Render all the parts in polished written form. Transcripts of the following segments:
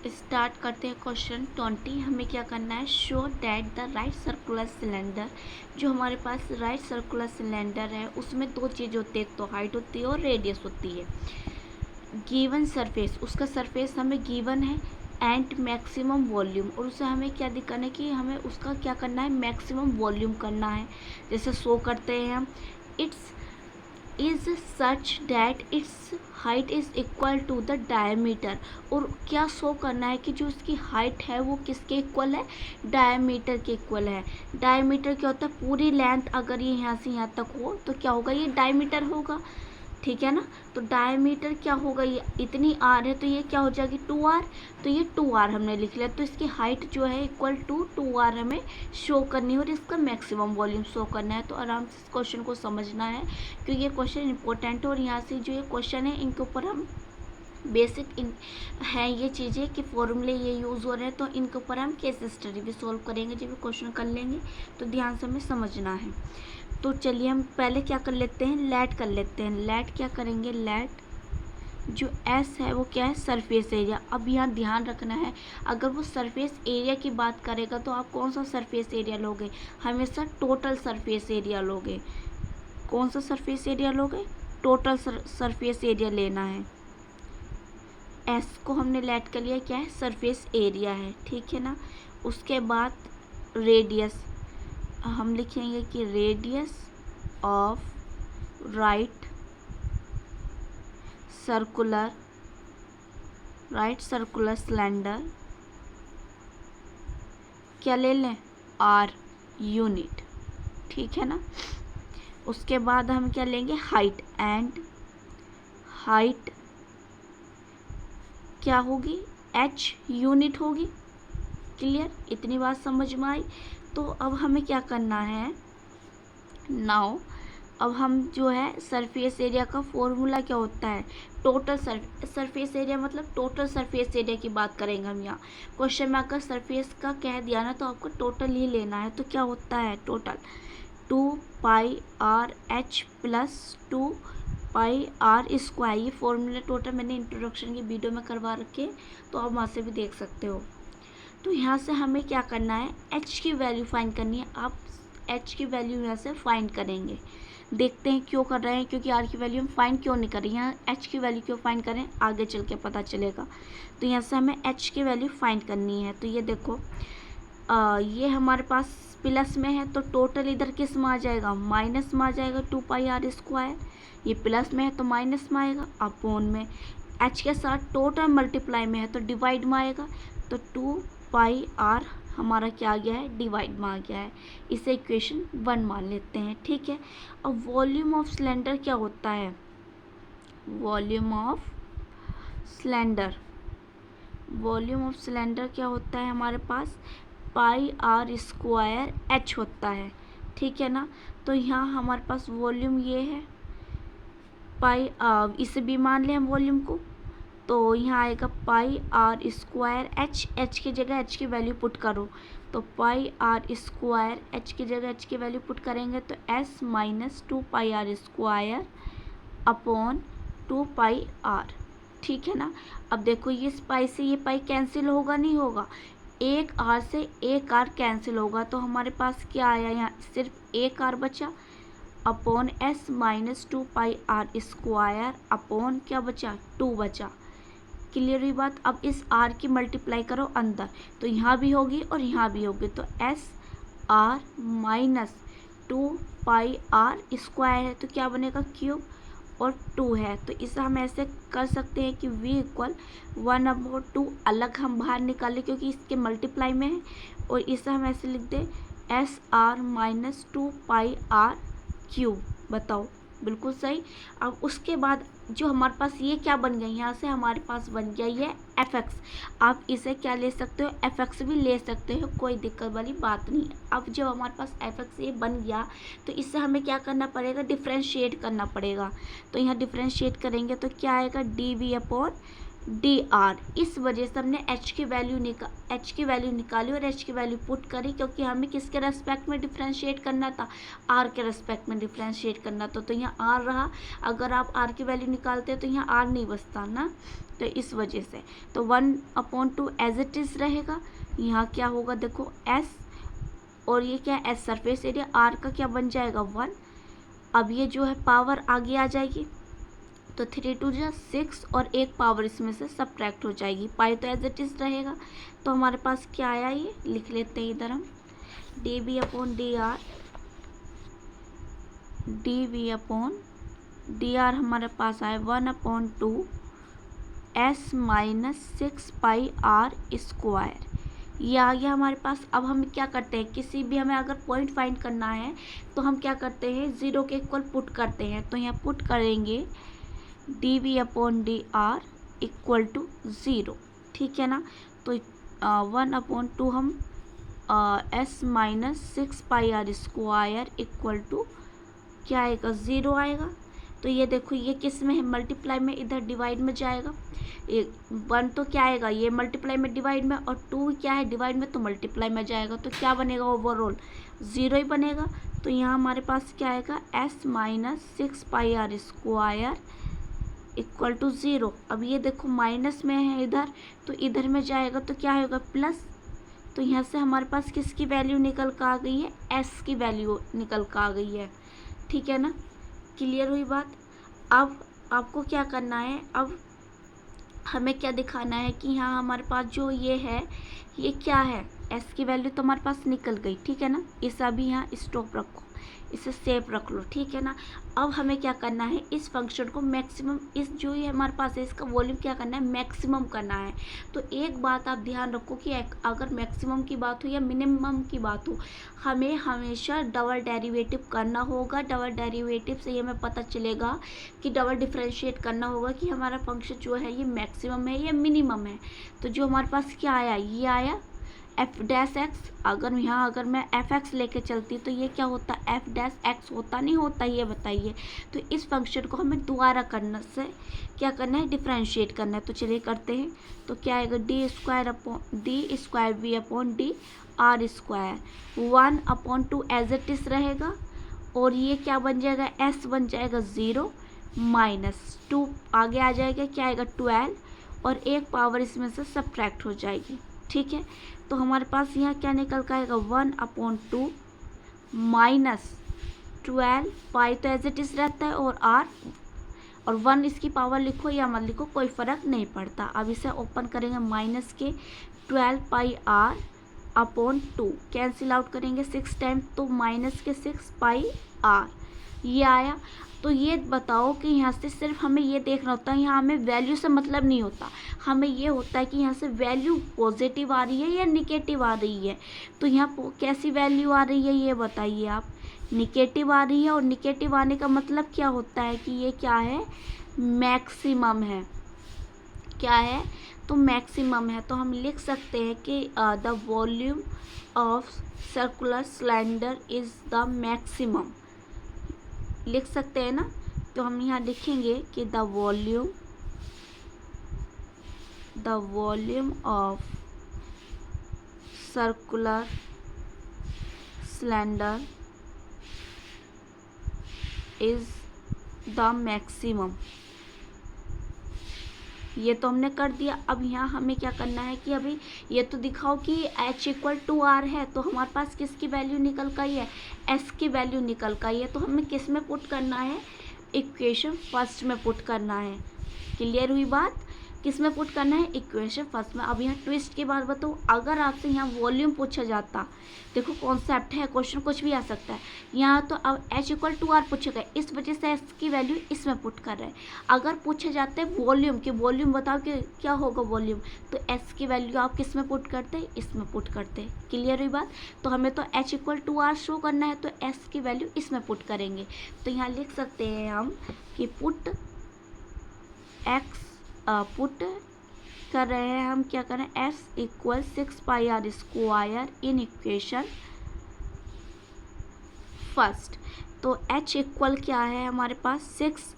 Start करते हैं question 20। हमें क्या करना है, show that the right circular cylinder, जो हमारे पास राइट सर्कुलर सिलेंडर है उसमें दो चीज़ होती है, एक तो हाइट होती है और रेडियस होती है। गिवन सरफेस, उसका सरफेस हमें गिवन है एंड मैक्सिमम वॉल्यूम, और उसे हमें क्या दिखाना है कि हमें उसका क्या करना है, मैक्सिमम वॉल्यूम करना है। जैसे शो करते हैं हम, it's is such that it's height is equal to the diameter, और क्या शो करना है कि जो उसकी हाइट है वो किसके इक्वल है, डायमीटर के इक्वल है। डायमीटर क्या होता है, पूरी लेंथ अगर ये यहाँ से यहाँ तक हो तो क्या होगा, ये डायमीटर होगा, ठीक है ना। तो डायमीटर क्या होगा, ये इतनी आर है तो ये क्या हो जाएगी 2r, तो ये 2r हमने लिख लिया। तो इसकी हाइट जो है इक्वल टू 2r हमें शो करनी है और इसका मैक्सिमम वॉल्यूम शो करना है। तो आराम से इस क्वेश्चन को समझना है क्योंकि ये क्वेश्चन इंपॉर्टेंट है, और यहाँ से जो ये क्वेश्चन है इनके ऊपर हम बेसिक हैं ये चीज़ें कि फॉर्मूले ये यूज़ हो रहे हैं, तो इनके ऊपर हम केस स्टडी भी सॉल्व करेंगे जब ये क्वेश्चन कर लेंगे, तो ध्यान से हमें समझना है। तो चलिए हम पहले क्या कर लेते हैं, लेट कर लेते हैं। लेट क्या करेंगे, लेट जो एस है वो क्या है, सरफेस एरिया। अब यहाँ ध्यान रखना है, अगर वो सरफेस एरिया की बात करेगा तो आप कौन सा सरफेस एरिया लोगे, हमेशा टोटल सरफेस एरिया लोगे। कौन सा सरफेस एरिया लोगे, टोटल सरफेस एरिया लेना है। एस को हमने लेट कर लिया, क्या है, सरफेस एरिया है, ठीक है ना। उसके बाद रेडियस, हम लिखेंगे कि radius of right circular cylinder, क्या ले लें, आर यूनिट, ठीक है ना। उसके बाद हम क्या लेंगे, हाइट, एंड हाइट क्या होगी, एच यूनिट होगी। क्लियर, इतनी बात समझ में आई। तो अब हमें क्या करना है, नाउ अब हम जो है सरफेस एरिया का फॉर्मूला क्या होता है, टोटल सरफेस एरिया, मतलब टोटल सरफेस एरिया की बात करेंगे हम यहाँ। क्वेश्चन में अगर सरफेस का कह दिया ना तो आपको टोटल ही लेना है। तो क्या होता है टोटल, 2πr/h प्लस 2πr²। ये फॉर्मूला टोटल मैंने इंट्रोडक्शन की वीडियो में करवा रखे, तो आप वहाँ से भी देख सकते हो। तो यहाँ से हमें क्या करना है, h की वैल्यू फाइंड करनी है। आप h की वैल्यू यहाँ से फाइंड करेंगे, देखते हैं क्यों कर रहे हैं, क्योंकि r की वैल्यू हम फाइंड क्यों नहीं कर रहे हैं, यहाँ h की वैल्यू क्यों फाइंड करें, आगे चल के पता चलेगा। तो यहाँ से हमें h की वैल्यू फाइंड करनी है। तो ये देखो, ये हमारे पास प्लस में है तो टोटल इधर किस में आ जाएगा, माइनस में आ जाएगा, 2πr²। ये प्लस में है तो माइनस में आएगा, अपॉन में h के साथ टोटल मल्टीप्लाई में है तो डिवाइड में आएगा। तो 2πr हमारा क्या आ गया है, डिवाइड में आ गया है। इसे इक्वेशन 1 मान लेते हैं, ठीक है। अब वॉल्यूम ऑफ सिलेंडर क्या होता है, volume of cylinder, volume of cylinder क्या होता है हमारे पास, πr² होता है, ठीक है ना। तो यहाँ हमारे पास वॉल्यूम ये है पाई, इसे भी मान लें हम वॉल्यूम को, तो यहाँ आएगा πr²h, h की जगह h की वैल्यू पुट करो, तो πr²h की जगह h की वैल्यू पुट करेंगे तो s minus 2πr² upon 2πr, ठीक है ना। अब देखो ये पाई से ये पाई कैंसिल होगा, नहीं होगा, एक r से एक r कैंसिल होगा, तो हमारे पास क्या आया, यहाँ सिर्फ एक r बचा, upon s minus 2πr² upon क्या बचा, 2 बचा। क्लियर हुई बात। अब इस r की मल्टीप्लाई करो अंदर, तो यहाँ भी होगी और यहाँ भी होगी, तो एस आर माइनस 2πr² है तो क्या बनेगा, क्यूब, और 2 है तो इसे हम ऐसे कर सकते हैं कि v इक्वल 1/2 अलग हम बाहर निकालें क्योंकि इसके मल्टीप्लाई में है, और इसे हम ऐसे लिख दें एस आर माइनस 2πr³। बताओ, बिल्कुल सही। अब उसके बाद जो हमारे पास ये क्या बन गया, यहाँ से हमारे पास बन गया ये fx। आप इसे क्या ले सकते हो, fx भी ले सकते हो, कोई दिक्कत वाली बात नहीं है। अब जब हमारे पास fx ये बन गया तो इससे हमें क्या करना पड़ेगा, डिफ्रेंशिएट करना पड़ेगा। तो यहाँ डिफ्रेंशिएट करेंगे तो क्या आएगा, dv अपॉन डी आर। इस वजह से हमने एच की वैल्यू निकाली और एच की वैल्यू पुट करी, क्योंकि हमें किसके रेस्पेक्ट में डिफ्रेंशिएट करना था, आर के रेस्पेक्ट में डिफ्रेंशिएट करना था। तो यहाँ आर रहा, अगर आप आर की वैल्यू निकालते हैं तो यहाँ आर नहीं बचता ना, तो इस वजह से तो 1/2 एज इट इज़ रहेगा। यहाँ क्या होगा देखो एस, और ये क्या है एस सरफेस एरिया, आर का क्या बन जाएगा 1। अब ये जो है पावर आगे आ जाएगी, तो 3 2 जा 6 और एक पावर इसमें से सब्ट्रैक्ट हो जाएगी, पाई तो एज इट इज़ रहेगा। तो हमारे पास क्या आया, ये लिख लेते हैं इधर हम, d v upon d r, d v upon d r हमारे पास आया 1/2 s minus 6 pi are square. ये आ गया हमारे पास। अब हम क्या करते हैं, किसी भी हमें अगर पॉइंट फाइंड करना है तो हम क्या करते हैं, ज़ीरो के इक्वल पुट करते हैं। तो यहाँ पुट करेंगे d v upon d r equal to 0, ठीक है ना। तो 1/2 हम s minus 6 pi are square equal to क्या आएगा 0 आएगा। तो ये देखो ये किस में है, मल्टीप्लाई में, इधर डिवाइड में जाएगा। 1 तो क्या आएगा, ये मल्टीप्लाई में डिवाइड में, और 2 क्या है डिवाइड में, तो मल्टीप्लाई में जाएगा। तो क्या बनेगा ओवरऑल 0 ही बनेगा। तो यहाँ हमारे पास क्या आएगा s minus 6 pi are square equal to 0। अब ये देखो माइनस में है इधर, तो इधर में जाएगा तो क्या होगा प्लस। तो यहाँ से हमारे पास किसकी वैल्यू निकल कर आ गई है, एस की वैल्यू निकल कर आ गई है, ठीक है ना। क्लियर हुई बात। अब आपको क्या करना है, अब हमें क्या दिखाना है कि यहाँ हमारे पास जो ये है ये क्या है, एस की वैल्यू तो हमारे पास निकल गई, ठीक है ना। इसे अभी यहाँ स्टॉप रखो, इसे सेव रख लो, ठीक है ना। अब हमें क्या करना है, इस फंक्शन को मैक्सिमम, इस जो ये हमारे पास है इसका वॉल्यूम क्या करना है, मैक्सिमम करना है। तो एक बात आप ध्यान रखो कि अगर मैक्सिमम की बात हो या मिनिमम की बात हो, हमें हमेशा डबल डेरिवेटिव करना होगा। डबल डेरिवेटिव से ये हमें पता चलेगा कि डबल डिफ्रेंशिएट करना होगा कि हमारा फंक्शन जो है ये मैक्सिमम है या मिनिमम है। तो जो हमारे पास क्या आया, ये आया एफ डैश एक्स। अगर मैं एफ एक्स लेके चलती तो ये क्या होता, एफ डैश एक्स होता, नहीं होता, ये बताइए। तो इस फंक्शन को हमें दोबारा करने से क्या करना है, डिफ्रेंशिएट करना है। तो चलिए करते हैं। तो क्या आएगा d square v upon d r square 1/2 as it is रहेगा, और ये क्या बन जाएगा एस बन जाएगा 0 माइनस 2 आगे आ जाएगा, क्या आएगा 12, और एक पावर इसमें से सब्ट्रैक्ट हो जाएगी, ठीक है। तो हमारे पास यहाँ क्या निकल कर आएगा 1/2 माइनस 12 पाई तो एज इट इज रहता है, और आर और 1 इसकी पावर लिखो या मत लिखो कोई फ़र्क नहीं पड़ता। अब इसे ओपन करेंगे माइनस के 12 पाई आर अपॉन 2 कैंसिल आउट करेंगे 6 टाइम, तो माइनस के 6 पाई आर ये आया। तो ये बताओ कि यहाँ से सिर्फ हमें ये देखना होता है, यहाँ हमें वैल्यू से मतलब नहीं होता, हमें ये होता है कि यहाँ से वैल्यू पॉजिटिव आ रही है या निगेटिव आ रही है। तो यहाँ कैसी वैल्यू आ रही है ये बताइए आप, निगेटिव आ रही है, और निगेटिव आने का मतलब क्या होता है कि ये क्या है, मैक्सिमम है, क्या है तो मैक्सिमम है। तो हम लिख सकते हैं कि the volume of circular cylinder is the maximum, लिख सकते हैं ना। तो हम यहाँ लिखेंगे कि the volume of circular cylinder is the maximum. ये तो हमने कर दिया। अब यहाँ हमें क्या करना है कि अभी ये तो दिखाओ कि H=R है, तो हमारे पास किसकी वैल्यू निकल कर आई है, S की वैल्यू निकल कर आई है। तो हमें किस में पुट करना है, इक्वेशन फर्स्ट में पुट करना है। क्लियर हुई बात, किस में पुट करना है, इक्वेशन फर्स्ट में। अब यहाँ ट्विस्ट की बात बताओ, अगर आपसे यहाँ वॉल्यूम पूछा जाता, देखो कॉन्सेप्ट है, क्वेश्चन कुछ भी आ सकता है। यहाँ तो अब H=R पूछा गया, इस वजह से S की वैल्यू इसमें पुट कर रहे हैं। अगर पूछे जाते हैं वॉल्यूम कि वॉल्यूम बताओ कि क्या होगा वॉल्यूम, तो S की वैल्यू आप किस में पुट करते, इसमें पुट करते। क्लियर हुई बात। तो हमें तो H=R शो करना है, तो S की वैल्यू इसमें पुट करेंगे। तो यहाँ लिख सकते हैं हम कि पुट कर रहे हैं हम, क्या करें, S=6 pi are square in equation first. तो H इक्वल क्या है हमारे पास 6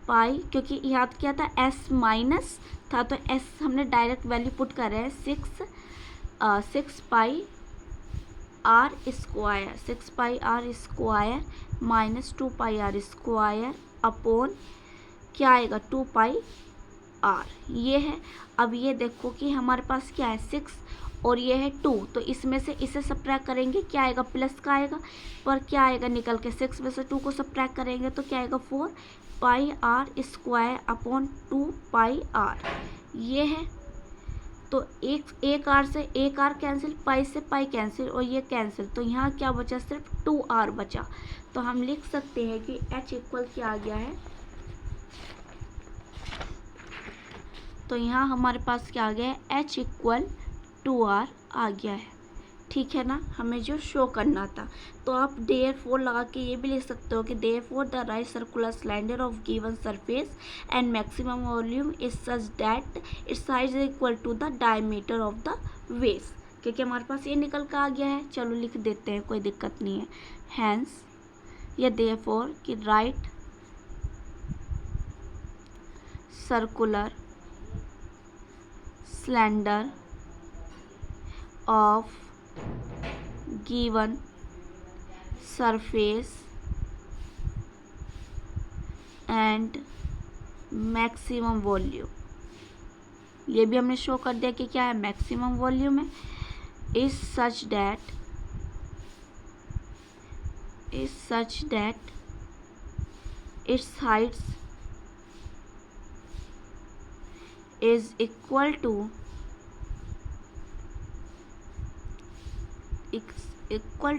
पाई, क्योंकि याद क्या था s माइनस था तो s हमने डायरेक्ट वैल्यू पुट कर रहे हैं 6 pi are square, 6 pi are square minus 2 pi are square upon क्या आएगा 2 पाई आर, ये है। अब ये देखो कि हमारे पास क्या है 6 और ये है 2, तो इसमें से इसे सब्ट्रैक्ट करेंगे क्या आएगा प्लस का आएगा, पर क्या आएगा निकल के 6 में से 2 को सब्ट्रैक्ट करेंगे तो क्या आएगा 4 pi are square upon 2 pi R, ये है। तो एक आर से एक आर कैंसिल, पाई से पाई कैंसिल और ये कैंसिल, तो यहाँ क्या बचा सिर्फ 2 आर बचा। तो हम लिख सकते हैं कि h इक्वल क्या आ गया है, तो यहाँ हमारे पास क्या आ गया है h इक्वल 2r आ गया है, ठीक है ना, हमें जो शो करना था। तो आप therefore लगा के ये भी लिख सकते हो कि therefore the right circular cylinder of given surface and maximum volume is such that its size is equal to the diameter of the vase, क्योंकि हमारे पास ये निकल कर आ गया है। चलो लिख देते हैं, कोई दिक्कत नहीं है। hence या therefore कि right circular cylinder of given surface and maximum volume, ये भी हमने शो कर दिया कि क्या है मैक्सिमम वॉल्यूम है, is such that its height is equal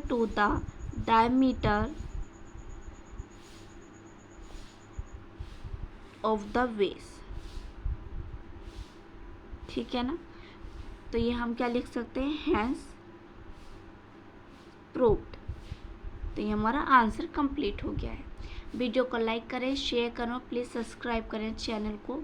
to the diameter of the vase, ठीक है ना। तो ये हम क्या लिख सकते हैं hence proved। तो ये हमारा आंसर कंप्लीट हो गया है। वीडियो को लाइक करें, शेयर करें, प्लीज़ सब्सक्राइब करें चैनल को।